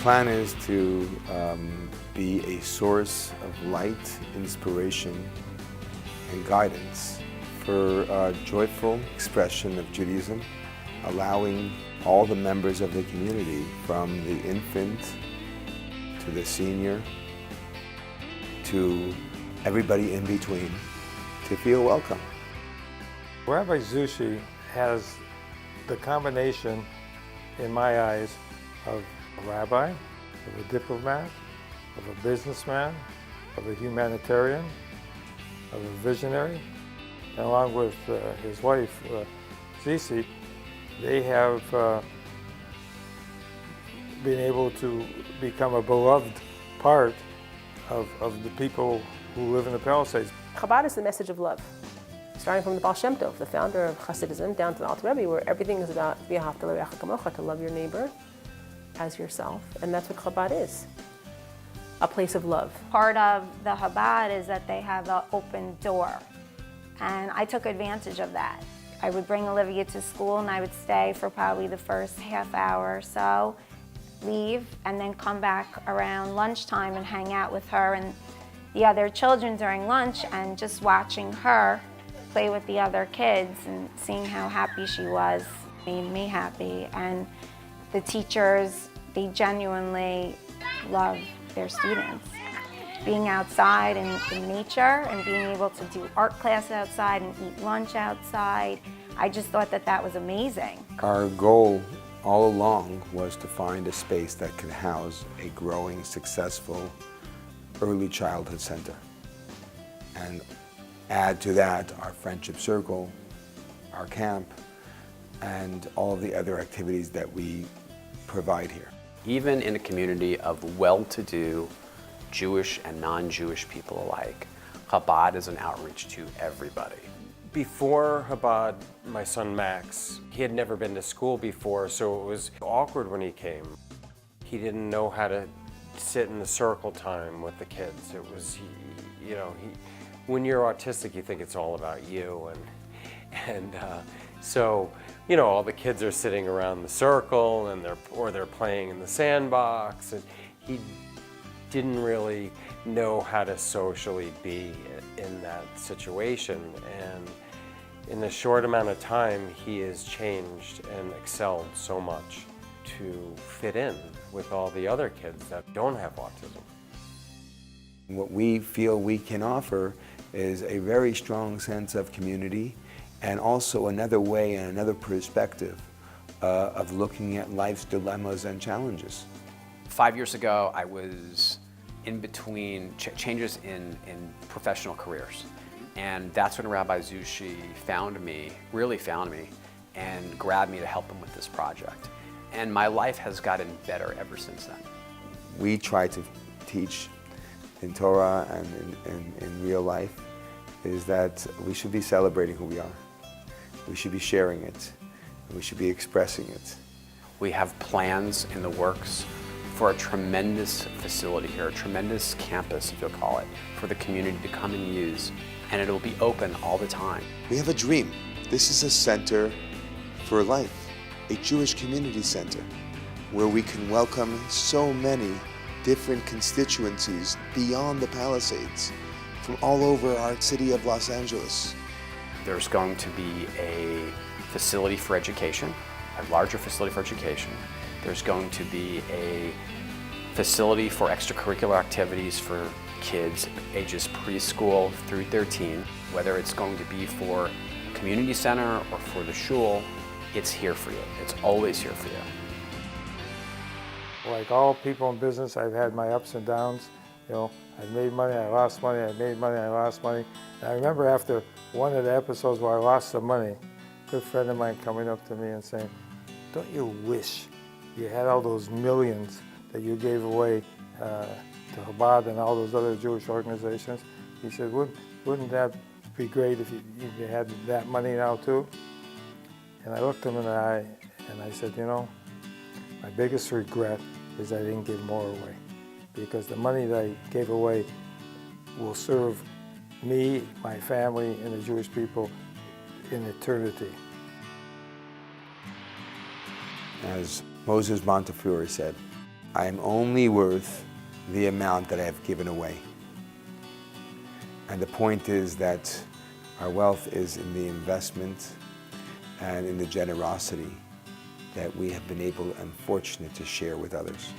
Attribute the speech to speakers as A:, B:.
A: plan is to be a source of light, inspiration, and guidance for a joyful expression of Judaism, allowing all the members of the community, from the infant to the senior to everybody in between, to feel welcome.
B: Rabbi Zushi has the combination, in my eyes, of a rabbi, of a diplomat, of a businessman, of a humanitarian, of a visionary. And along with his wife, Zizi, they have been able to become a beloved part of the people who live in the Palisades.
C: Chabad is the message of love. Starting from the Baal Shem Tov, the founder of Hasidism, down to the Alter Rebbe, where everything is about v'ahavta l'reacha kamocha, to love your neighbor as yourself. And that's what Chabad is, a place of love.
D: Part of the Chabad is that they have an open door. And I took advantage of that. I would bring Olivia to school and I would stay for probably the first half hour or so, leave, and then come back around lunchtime and hang out with her and the other children during lunch, and just watching her play with the other kids and seeing how happy she was made me happy. And the teachers, they genuinely love their students. Being outside in nature and being able to do art class outside and eat lunch outside, I just thought that that was amazing.
A: Our goal all along was to find a space that could house a growing, successful early childhood center, and add to that our friendship circle, our camp, and all of the other activities that we provide here.
E: Even in a community of well-to-do Jewish and non-Jewish people alike, Chabad is an outreach to everybody.
F: Before Chabad, my son Max, he had never been to school before, so it was awkward when he came. He didn't know how to sit in the circle time with the kids. It was, when you're autistic, you think it's all about you, and so, all the kids are sitting around the circle, and they're playing in the sandbox, and he didn't really know how to socially be in that situation. And in a short amount of time, he has changed and excelled so much to fit in with all the other kids that don't have autism.
A: What we feel we can offer is a very strong sense of community, and also another way and another perspective of looking at life's dilemmas and challenges.
E: 5 years ago, I was in between changes in professional careers. And that's when Rabbi Zushi really found me, and grabbed me to help him with this project. And my life has gotten better ever since then.
A: We try to teach in Torah and in real life is that we should be celebrating who we are. We should be sharing it. We should be expressing it.
E: We have plans in the works for a tremendous facility here, a tremendous campus, if you'll call it, for the community to come and use. And it'll be open all the time.
A: We have a dream. This is a center for life, a Jewish community center, where we can welcome so many different constituencies beyond the Palisades, from all over our city of Los Angeles.
E: There's going to be a facility for education, a larger facility for education. There's going to be a facility for extracurricular activities for kids ages preschool through 13. Whether it's going to be for a community center or for the shul, it's here for you. It's always here for you.
B: Like all people in business, I've had my ups and downs. I made money, I lost money, I made money, I lost money. And I remember after one of the episodes where I lost some money, a good friend of mine coming up to me and saying, "Don't you wish you had all those millions that you gave away to Chabad and all those other Jewish organizations?" He said, wouldn't that be great if you had that money now too? And I looked him in the eye and I said, my biggest regret is I didn't give more away, because the money that I gave away will serve me, my family, and the Jewish people in eternity.
A: As Moses Montefiore said, I am only worth the amount that I have given away. And the point is that our wealth is in the investment and in the generosity that we have been able and fortunate to share with others.